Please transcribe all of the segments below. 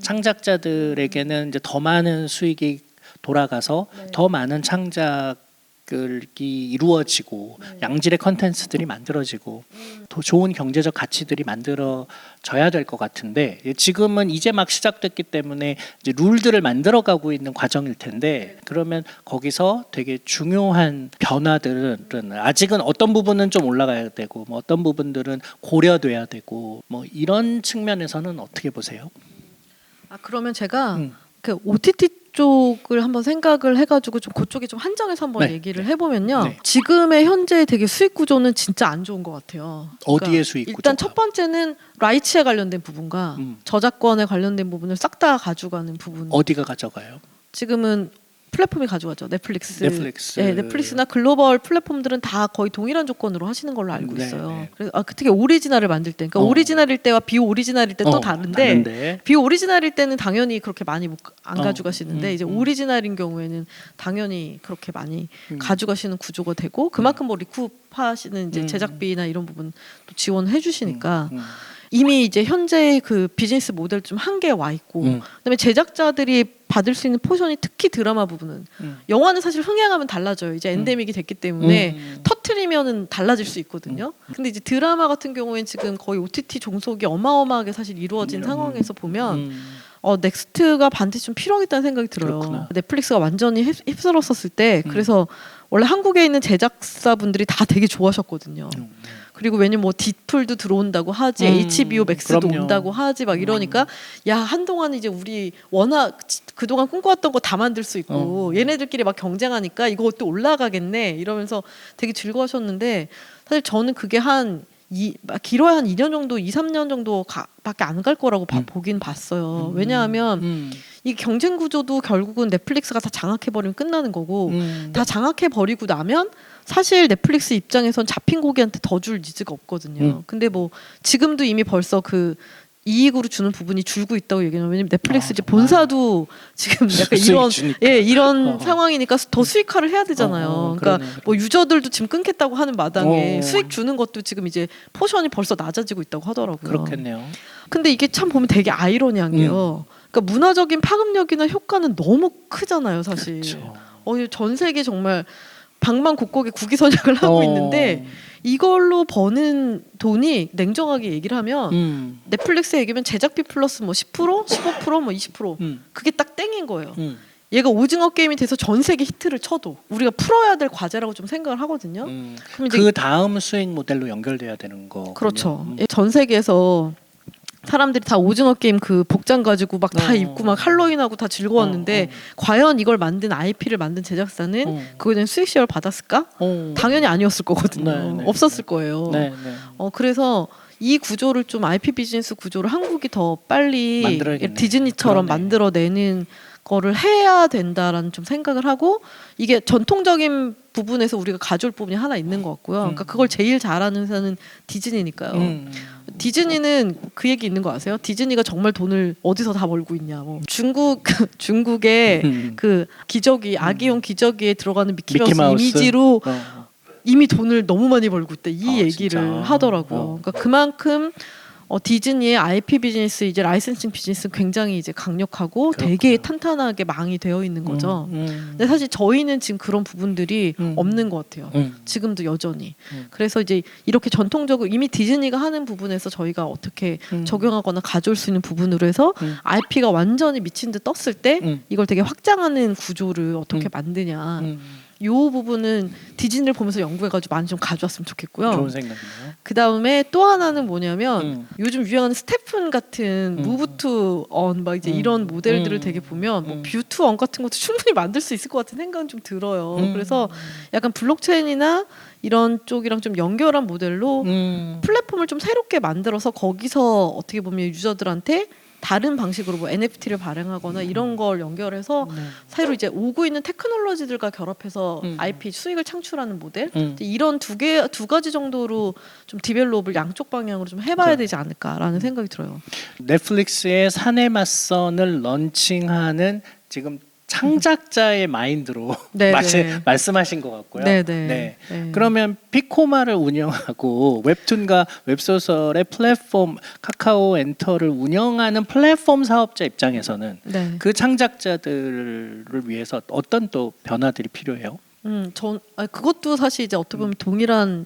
창작자들에게는 이제 더 많은 수익이 돌아가서 네. 더 많은 창작이 이루어지고 네. 양질의 컨텐츠들이 만들어지고 더 좋은 경제적 가치들이 만들어져야 될 것 같은데 지금은 이제 막 시작됐기 때문에 이제 룰들을 만들어가고 있는 과정일 텐데 그러면 거기서 되게 중요한 변화들은 아직은 어떤 부분은 좀 올라가야 되고 뭐 어떤 부분들은 고려돼야 되고 뭐 이런 측면에서는 어떻게 보세요? 그러면 제가 음. 그 OTT 쪽을 한번 생각을 해가지고 좀 그쪽에 좀 한정해서 한번 네. 얘기를 해보면요. 네. 지금의 현재 되게 수익 구조는 진짜 안 좋은 것 같아요. 어디에 수익 일단 구조가? 첫 번째는 라이츠에 관련된 부분과 저작권에 관련된 부분을 싹 다 가져가는 부분. 어디가 가져가요? 지금은 플랫폼이 가져가죠. 넷플릭스. 넷플릭스. 네, 넷플릭스나 글로벌 플랫폼들은 다 거의 동일한 조건으로 하시는 걸로 알고 네, 있어요. 네. 그래서 특히 오리지널을 만들 때, 그러니까 오리지널일 때와 비오리지널일 때 또 다른데 비오리지널일 때는 당연히 그렇게 많이 안 가져가시는데 이제 오리지널인 경우에는 당연히 그렇게 많이 가져가시는 구조가 되고 그만큼 뭐 리쿠프하시는 이제 제작비나 이런 부분 또 지원해 주시니까. 이미 이제 현재 그 비즈니스 모델 좀 한계에 와 있고 그다음에 제작자들이 받을 수 있는 포션이 특히 드라마 부분은 영화는 사실 흥행하면 달라져요. 이제 엔데믹이 됐기 때문에 터트리면은 달라질 수 있거든요. 근데 이제 드라마 같은 경우에는 지금 거의 OTT 종속이 어마어마하게 사실 이루어진 상황에서 보면 넥스트가 반드시 좀 필요하겠다는 생각이 들어요. 그렇구나. 넷플릭스가 완전히 휩쓸었었을 때 그래서 원래 한국에 있는 제작사분들이 다 되게 좋아하셨거든요. 그리고 왜냐면 뭐 디플도 들어온다고 하지 HBO 맥스도 그럼요. 온다고 하지 막 이러니까 야 한동안 이제 우리 워낙 그동안 꿈꿔왔던 거 다 만들 수 있고 얘네들끼리 막 경쟁하니까 이것도 올라가겠네 이러면서 되게 즐거워하셨는데 사실 저는 그게 길어야 한 2년 정도 2-3년 정도 밖에 안 갈 거라고 보긴 봤어요. 왜냐하면 이 경쟁 구조도 결국은 넷플릭스가 다 장악해버리면 끝나는 거고 다 장악해버리고 나면 사실 넷플릭스 입장에선 잡힌 고기한테 더 줄 니즈가 없거든요. 근데 뭐 지금도 이미 벌써 그 이익으로 주는 부분이 줄고 있다고 얘기해요. 왜냐면 넷플릭스 이제 본사도 지금 약간 이런 상황이니까 더 수익화를 해야 되잖아요. 그러니까 뭐 유저들도 지금 끊겠다고 하는 마당에 수익 주는 것도 지금 이제 포션이 벌써 낮아지고 있다고 하더라고요. 그렇겠네요. 근데 이게 참 보면 되게 아이러니한 게요. 그러니까 문화적인 파급력이나 효과는 너무 크잖아요, 사실. 전 세계 정말 방방곡곡에 국위선양을 하고 있는데 이걸로 버는 돈이 냉정하게 얘기를 하면 넷플릭스 얘기면 제작비 플러스 뭐 10%, 15%, 뭐 20% 그게 딱 땡인 거예요. 얘가 오징어 게임이 돼서 전 세계 히트를 쳐도 우리가 풀어야 될 과제라고 좀 생각을 하거든요. 그럼 이제 그 다음 수익 모델로 연결돼야 되는 거. 그렇죠. 전 세계에서 사람들이 다 오징어 게임 그 복장 가지고 막 다 입고 막 할로윈하고 다 즐거웠는데 과연 이걸 만든 IP를 만든 제작사는 그거에 대한 수익 쉐어를 받았을까? 당연히 아니었을 거거든요. 없었을 거예요. 그래서 이 구조를 좀 IP 비즈니스 구조를 한국이 더 빨리 디즈니처럼 만들어내는 거를 해야 된다라는 좀 생각을 하고 이게 전통적인 부분에서 우리가 가져올 부분이 하나 있는 것 같고요. 그러니까 그걸 제일 잘하는 회사는 디즈니니까요. 디즈니는 그 얘기 있는 거 아세요? 디즈니가 정말 돈을 어디서 다 벌고 있냐. 뭐 중국의 그 기저귀 아기용 기저귀에 들어가는 미키마우스 이미지로 이미 돈을 너무 많이 벌고 있다. 이 얘기를 진짜? 하더라고요. 그러니까 그만큼 디즈니의 IP 비즈니스 이제 라이센싱 비즈니스 굉장히 이제 강력하고 되게 탄탄하게 망이 되어 있는 거죠. 근데 사실 저희는 지금 그런 부분들이 없는 것 같아요. 지금도 여전히. 그래서 이제 이렇게 전통적으로 이미 디즈니가 하는 부분에서 저희가 어떻게 적용하거나 가져올 수 있는 부분으로 해서 IP가 완전히 미친 듯 떴을 때 이걸 되게 확장하는 구조를 어떻게 만드냐. 이 부분은 디즈니를 보면서 연구해가지고 많이 좀 가져왔으면 좋겠고요. 좋은 생각이네요. 그 다음에 또 하나는 뭐냐면 요즘 유행하는 스테픈 같은 무브 투 언 막 이제 이런 모델들을 되게 보면 뭐 뷰 투 언 같은 것도 충분히 만들 수 있을 것 같은 생각은 좀 들어요. 그래서 약간 블록체인이나 이런 쪽이랑 좀 연결한 모델로 플랫폼을 좀 새롭게 만들어서 거기서 어떻게 보면 유저들한테 다른 방식으로 뭐 NFT를 발행하거나 이런 걸 연결해서 새로 이제 오고 있는 테크놀로지들과 결합해서 IP 수익을 창출하는 모델 이런 두 가지 정도로 좀 디벨롭을 양쪽 방향으로 좀 해봐야 되지 않을까라는 생각이 들어요. 넷플릭스의 사내 맞선을 런칭하는 지금 창작자의 마인드로 네, 말씀하신 것 같고요. 네. 그러면 피코마를 운영하고 웹툰과 웹소설의 플랫폼 카카오 엔터를 운영하는 플랫폼 사업자 입장에서는 네. 그 창작자들을 위해서 어떤 또 변화들이 필요해요? 그것도 사실 이제 어떻게 보면 동일한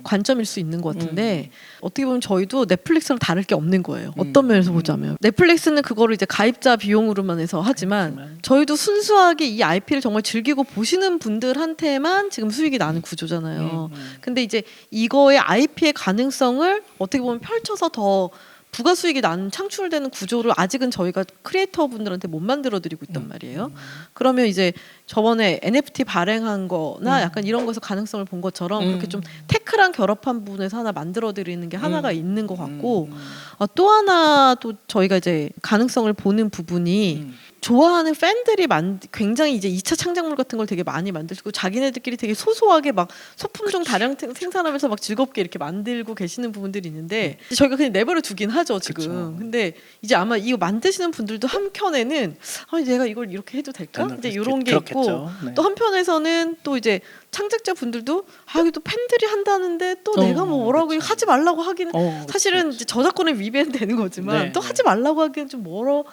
관점일 수 있는 것 같은데 어떻게 보면 저희도 넷플릭스랑 다를 게 없는 거예요. 어떤 면에서 보자면 넷플릭스는 그거를 이제 가입자 비용으로만 해서 하지만 저희도 순수하게 이 IP를 정말 즐기고 보시는 분들한테만 지금 수익이 나는 구조잖아요. 근데 이제 이거의 IP의 가능성을 어떻게 보면 펼쳐서 더 부가 수익이 나는 창출되는 구조를 아직은 저희가 크리에이터 분들한테 못 만들어 드리고 있단 말이에요. 그러면 이제 저번에 NFT 발행한 거나 약간 이런 거에서 가능성을 본 것처럼 그렇게 좀 테크랑 결합한 부분에서 하나 만들어 드리는 게 하나가 있는 것 같고 또 하나 또 저희가 이제 가능성을 보는 부분이 좋아하는 팬들이 굉장히 이제 2차 창작물 같은 걸 되게 많이 만들고 자기네들끼리 되게 소소하게 막 소품종 다량 생산하면서 막 즐겁게 이렇게 만들고 계시는 부분들이 있는데 저희가 그냥 내버려 두긴 하죠 지금. 그쵸. 근데 이제 아마 이거 만드시는 분들도 한켠에는 내가 이걸 이렇게 해도 될까? 이제 이런 게 있고 네. 또 한편에서는 또 이제 창작자 분들도 이거 또 팬들이 한다는데 또 내가 뭐 뭐라고 그쵸. 하지 말라고 하기는 사실은 이제 저작권에 위배는 되는 거지만 네, 또 하지 말라고 하기는 좀 그렇죠.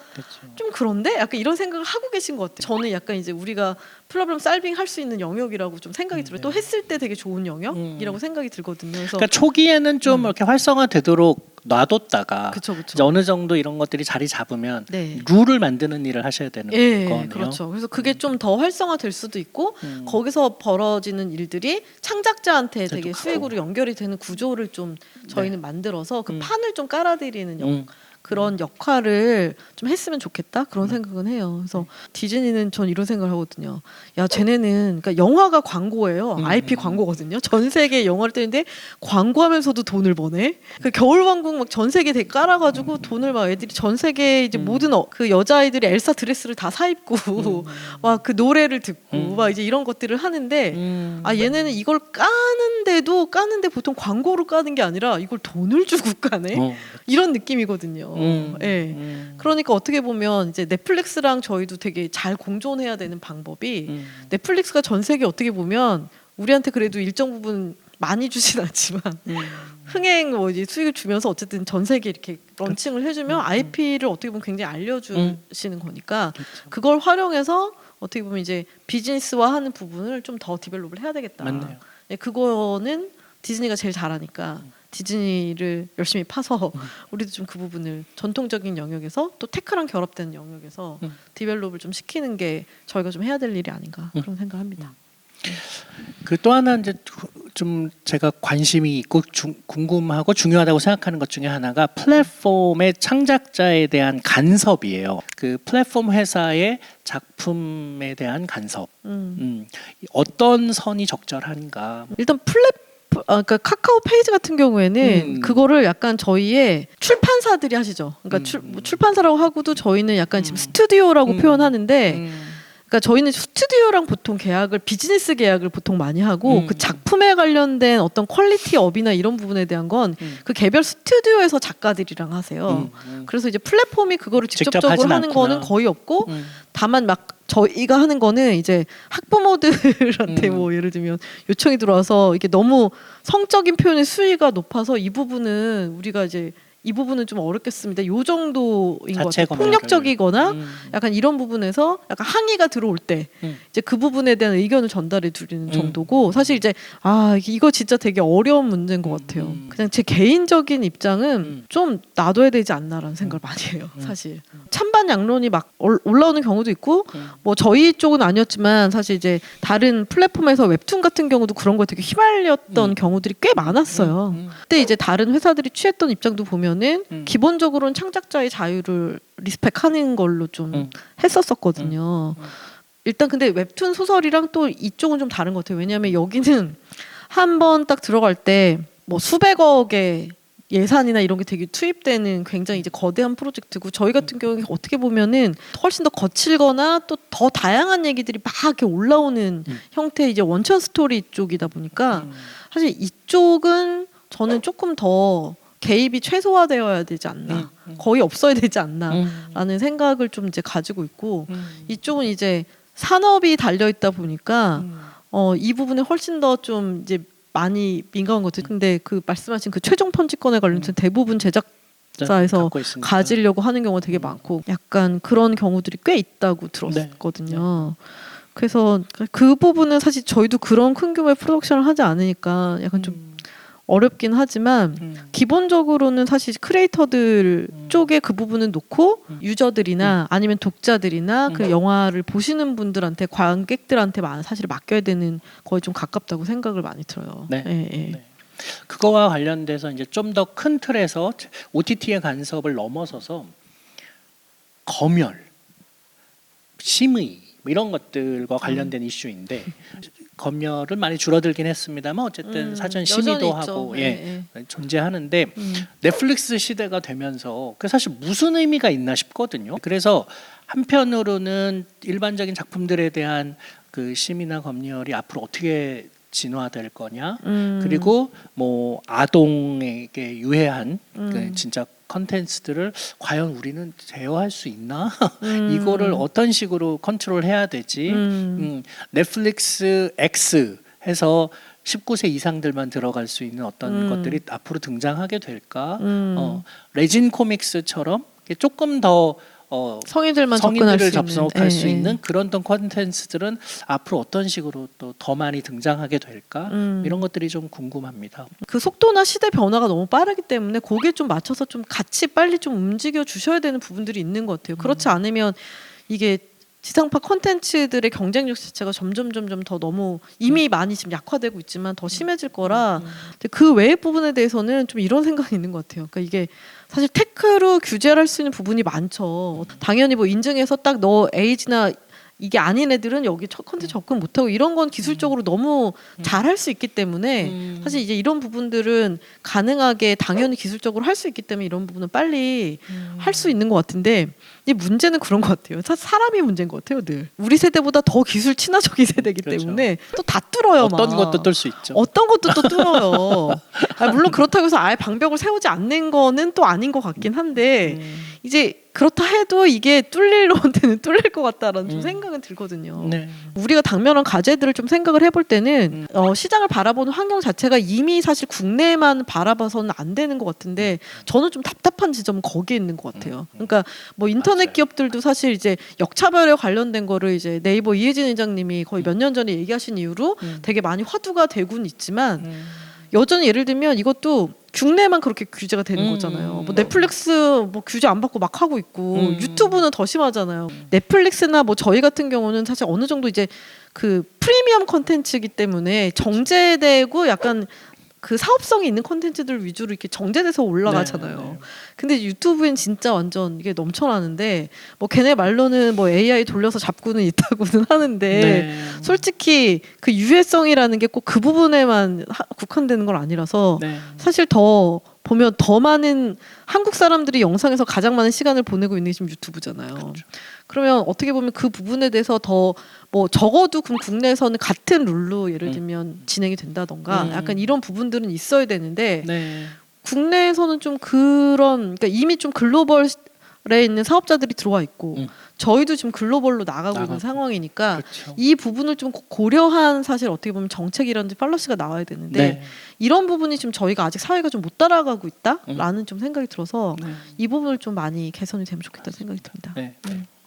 좀 그런데 약간 이런 생각을 하고 계신 것 같아요. 저는 약간 이제 우리가 프로그램 살빙 할 수 있는 영역이라고 좀 생각이 들어요. 또 했을 때 되게 좋은 영역이라고 생각이 들거든요. 그래서 그러니까 초기에는 좀 이렇게 활성화되도록 놔뒀다가 그쵸. 이제 어느 정도 이런 것들이 자리 잡으면 네. 룰을 만드는 일을 하셔야 되는 거네요. 그렇죠. 그래서 그게 좀 더 활성화될 수도 있고 거기서 벌어지는 일들이 창작자한테 되게 수익으로 연결이 되는 구조를 좀 저희는 만들어서 그 판을 좀 깔아드리는 그런 역할을 좀 했으면 좋겠다 그런 생각은 해요. 그래서 디즈니는 전 이런 생각을 하거든요. 야 쟤네는 그러니까 영화가 광고예요. IP 광고거든요. 전 세계 영화를 뜨는데 광고하면서도 돈을 버네. 그 겨울왕국 막 전 세계 되게 깔아가지고 돈을 막 애들이 전 세계 이제 모든 그 여자아이들이 엘사 드레스를 다 사 입고 막 그 노래를 듣고 막 이제 이런 것들을 하는데 얘네는 이걸 까는데 보통 광고로 까는 게 아니라 이걸 돈을 주고 까네. 이런 느낌이거든요. 그러니까 어떻게 보면 이제 넷플릭스랑 저희도 되게 잘 공존해야 되는 방법이 넷플릭스가 전 세계 어떻게 보면 우리한테 그래도 일정 부분 많이 주진 않지만 흥행 뭐 이제 수익을 주면서 어쨌든 전 세계 이렇게 런칭을 해주면 IP를 어떻게 보면 굉장히 알려주시는 거니까 그걸 활용해서 어떻게 보면 이제 비즈니스화하는 부분을 좀 더 디벨롭을 해야 되겠다. 맞네요. 그거는 디즈니가 제일 잘하니까. 디즈니를 열심히 파서 우리도 좀 그 부분을 전통적인 영역에서 또 테크랑 결합된 영역에서 디벨롭을 좀 시키는 게 저희가 좀 해야 될 일이 아닌가 그런 생각합니다. 그 또 하나 이제 좀 제가 관심이 있고 궁금하고 중요하다고 생각하는 것 중에 하나가 플랫폼의 창작자에 대한 간섭이에요. 그 플랫폼 회사의 작품에 대한 간섭. 어떤 선이 적절한가? 일단 그러니까 카카오 페이지 같은 경우에는 그거를 약간 저희의 출판사들이 하시죠. 그러니까 출판사라고 하고도 저희는 약간 지금 스튜디오라고 표현하는데 그러니까 저희는 스튜디오랑 보통 계약을 비즈니스 계약을 보통 많이 하고 그 작품에 관련된 어떤 퀄리티업이나 이런 부분에 대한 건 그 개별 스튜디오에서 작가들이랑 하세요. 그래서 이제 플랫폼이 그거를 직접적으로 하는 거는 거의 없고 다만 막 저희가 하는 거는 이제 학부모들한테 뭐 예를 들면 요청이 들어와서 이게 너무 성적인 표현의 수위가 높아서 이 부분은 우리가 이제 이 부분은 좀 어렵겠습니다. 요 정도인 것 같아요. 폭력적이거나 약간 이런 부분에서 약간 항의가 들어올 때 이제 그 부분에 대한 의견을 전달해 드리는 정도고 사실 이제 이거 진짜 되게 어려운 문제인 것 같아요. 그냥 제 개인적인 입장은 좀 놔둬야 되지 않나라는 생각을 많이 해요. 사실 찬반 양론이 막 올라오는 경우도 있고 뭐 저희 쪽은 아니었지만 사실 이제 다른 플랫폼에서 웹툰 같은 경우도 그런 거에 되게 휘말렸던 경우들이 꽤 많았어요. 그때 이제 다른 회사들이 취했던 입장도 보면 기본적으로는 창작자의 자유를 리스펙하는 걸로 좀 했었었거든요. 일단 근데 웹툰 소설이랑 또 이쪽은 좀 다른 것 같아요. 왜냐하면 여기는 한번 딱 들어갈 때 뭐 수백억의 예산이나 이런 게 되게 투입되는 굉장히 이제 거대한 프로젝트고 저희 같은 경우에 어떻게 보면은 훨씬 더 거칠거나 또 더 다양한 얘기들이 막 이렇게 올라오는 형태의 이제 원천 스토리 쪽이다 보니까 사실 이쪽은 저는 조금 더 개입이 최소화되어야 되지 않나 거의 없어야 되지 않나라는 생각을 좀 이제 가지고 있고 이쪽은 이제 산업이 달려 있다 보니까 이 부분에 훨씬 더 좀 이제 많이 민감한 것 같아요. 근데 그 말씀하신 그 최종 편집권에 관련해서 대부분 제작사에서 갖고 있으니까. 가지려고 하는 경우가 되게 많고 약간 그런 경우들이 꽤 있다고 들었거든요. 그래서 그 부분은 사실 저희도 그런 큰 규모의 프로덕션을 하지 않으니까 약간 좀 어렵긴 하지만 기본적으로는 사실 크리에이터들 쪽에 그 부분은 놓고 유저들이나 아니면 독자들이나 그 영화를 보시는 분들한테 관객들한테 사실 맡겨야 되는 거의 좀 가깝다고 생각을 많이 들어요. 네. 예, 예. 네. 그거와 관련돼서 이제 좀 더 큰 틀에서 OTT의 간섭을 넘어서서 검열, 심의 뭐 이런 것들과 관련된 이슈인데 검열은 많이 줄어들긴 했습니다만 어쨌든 사전 심의도 하고 존재하는데 넷플릭스 시대가 되면서 그 사실 무슨 의미가 있나 싶거든요. 그래서 한편으로는 일반적인 작품들에 대한 그 심의나 검열이 앞으로 어떻게 진화될 거냐 그리고 뭐 아동에게 유해한 그 진짜 컨텐츠들을 과연 우리는 제어할 수 있나 이거를 어떤 식으로 컨트롤해야 되지 넷플릭스 X 해서 19세 이상들만 들어갈 수 있는 어떤 것들이 앞으로 등장하게 될까 레진 코믹스처럼 조금 더 성인들만 성인들을 수 접속할 수 있는, 있는 그런 콘텐츠들은 앞으로 어떤 식으로 또 더 많이 등장하게 될까 이런 것들이 좀 궁금합니다. 그 속도나 시대 변화가 너무 빠르기 때문에 거기에 좀 맞춰서 좀 같이 빨리 좀 움직여 주셔야 되는 부분들이 있는 것 같아요. 그렇지 않으면 이게 지상파 콘텐츠들의 경쟁력 자체가 점점 더 너무 이미 많이 지금 약화되고 있지만 더 심해질 거라 그 외의 부분에 대해서는 좀 이런 생각이 있는 것 같아요. 그러니까 이게 사실 테크로 규제를 할 수 있는 부분이 많죠. 당연히 뭐 인증해서 딱 너 에이지나 이게 아닌 애들은 여기 컨텐츠 접근 못하고 이런 건 기술적으로 너무 잘할 수 있기 때문에 사실 이제 이런 부분들은 가능하게 당연히 기술적으로 할 수 있기 때문에 이런 부분은 빨리 할 수 있는 것 같은데 이 문제는 그런 것 같아요. 사람이 문제인 것 같아요. 늘 우리 세대보다 더 기술 친화적인 세대이기 그렇죠. 때문에 또 다 뚫어요. 어떤 막. 것도 뜰 수 있죠. 어떤 것도 또 뚫어요. 물론 그렇다고 해서 아예 방벽을 세우지 않는 거는 또 아닌 것 같긴 한데 이제 그렇다 해도 이게 뚫릴 놈한테는 뚫릴 것 같다라는 좀 생각은 들거든요. 네. 우리가 당면한 과제들을 좀 생각을 해볼 때는 시장을 바라보는 환경 자체가 이미 사실 국내만 바라봐서는 안 되는 것 같은데 저는 좀 답답한 지점은 거기에 있는 것 같아요. 그러니까 뭐 인터넷 기업들도 사실 이제 역차별에 관련된 거를 이제 네이버 이혜진 회장님이 거의 몇 년 전에 얘기하신 이후로 되게 많이 화두가 되고는 있지만 여전히 예를 들면 이것도 국내만 그렇게 규제가 되는 거잖아요. 뭐 넷플릭스 뭐 규제 안 받고 막 하고 있고 유튜브는 더 심하잖아요. 넷플릭스나 뭐 저희 같은 경우는 사실 어느 정도 이제 그 프리미엄 콘텐츠이기 때문에 정제되고 약간 그 사업성이 있는 콘텐츠들 위주로 이렇게 정제돼서 올라가잖아요. 네. 근데 유튜브엔 진짜 완전 이게 넘쳐나는데 뭐 걔네 말로는 뭐 AI 돌려서 잡고는 있다고는 하는데 네. 솔직히 그 유해성이라는 게 꼭 그 부분에만 국한되는 건 아니라서 네. 사실 더 보면 더 많은 한국 사람들이 영상에서 가장 많은 시간을 보내고 있는 게 지금 유튜브잖아요. 그렇죠. 그러면 어떻게 보면 그 부분에 대해서 더 뭐 적어도 그럼 국내에서는 같은 룰로 예를 들면 진행이 된다던가 약간 이런 부분들은 있어야 되는데 네. 국내에서는 좀 그런 그러니까 이미 좀 글로벌에 있는 사업자들이 들어와 있고 저희도 지금 글로벌로 나가고 있는 상황이니까 그렇죠. 이 부분을 좀 고려한 사실 어떻게 보면 정책이라든지 팔러시가 나와야 되는데 네. 이런 부분이 지금 저희가 아직 사회가 좀 못 따라가고 있다라는 좀 생각이 들어서 이 부분을 좀 많이 개선이 되면 좋겠다는 생각이 듭니다. 네.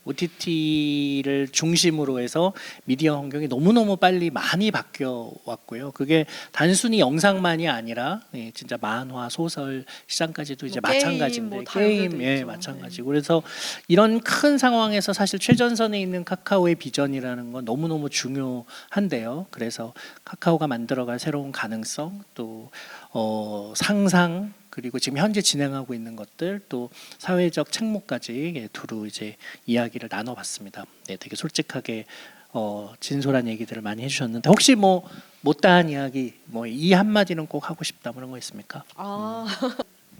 OTT를 중심으로 해서 미디어 환경이 너무너무 빨리 많이 바뀌어 왔고요. 그게 단순히 영상만이 아니라 진짜 만화, 소설 시장까지도 이제 뭐 게임, 마찬가지인데 뭐 다 게임 연결돼 있죠. 마찬가지고 그래서 이런 큰 상황에서 사실 최전선에 있는 카카오의 비전이라는 건 너무너무 중요한데요. 그래서 카카오가 만들어갈 새로운 가능성 또 상상 그리고 지금 현재 진행하고 있는 것들 또 사회적 책무까지 두루 이제 이야기를 나눠봤습니다. 네, 되게 솔직하게 진솔한 얘기들을 많이 해주셨는데 혹시 뭐 못다한 이야기 뭐 이 한마디는 꼭 하고 싶다 그런 거 있습니까?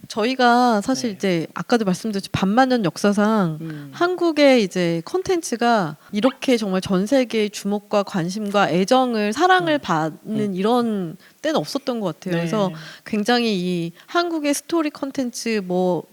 저희가 사실 네. 이제 아까도 말씀드렸죠 반만년 역사상 한국의 이제 콘텐츠가 이렇게 정말 전 세계의 주목과 관심과 애정을 사랑을 받는 이런 때는 없었던 것 같아요. 네. 그래서 굉장히 이 한국의 스토리 콘텐츠 뭐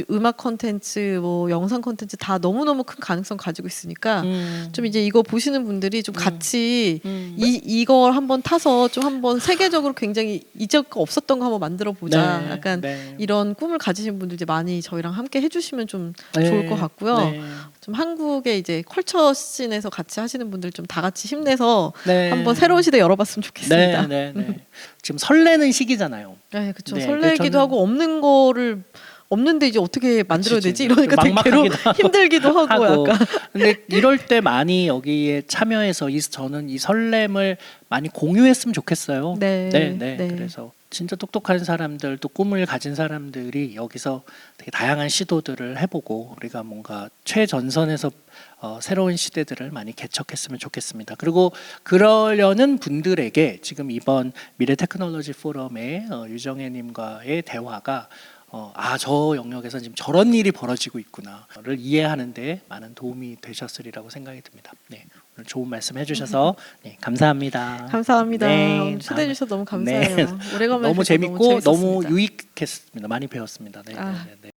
음악 콘텐츠, 뭐 영상 콘텐츠 다 너무너무 큰 가능성 가지고 있으니까 음. 좀 이제 이거 보시는 분들이 좀 같이 음. 이걸 한번 타서 좀 한번 세계적으로 굉장히 이제껏 없었던 거 한번 만들어 보자. 네, 약간 네. 이런 꿈을 가지신 분들 이제 많이 저희랑 함께 해주시면 좀 네, 좋을 것 같고요. 네. 좀 한국의 이제 컬처 씬에서 같이 하시는 분들 좀 다 같이 힘내서 네. 한번 새로운 시대 열어봤으면 좋겠습니다. 네, 네, 네. 지금 설레는 시기잖아요. 네, 그렇죠. 네, 설레기도 저는- 하고 없는 거를 없는데 이제 어떻게 만들어야 그치, 되지? 이러니까 되게 막막하기도 힘들기도 하고 하고. 약간. 근데 이럴 때 많이 여기에 참여해서 저는 이 설렘을 많이 공유했으면 좋겠어요. 네, 네. 네. 그래서 진짜 똑똑한 사람들 또 꿈을 가진 사람들이 여기서 되게 다양한 시도들을 해보고 우리가 뭔가 최전선에서 새로운 시대들을 많이 개척했으면 좋겠습니다. 그리고 그러려는 분들에게 지금 이번 미래 테크놀로지 포럼의 유정혜님과의 대화가 저 영역에서 지금 저런 일이 벌어지고 있구나를 이해하는데 많은 도움이 되셨으리라고 생각이 듭니다. 네, 오늘 좋은 말씀 해주셔서 네, 감사합니다. 감사합니다. 네, 오늘 초대해 주셔서 너무 감사해요. 네. 오래간만에 너무 뵈서 재밌고 너무 재밌었습니다. 유익했습니다. 많이 배웠습니다. 네, 아. 네, 네.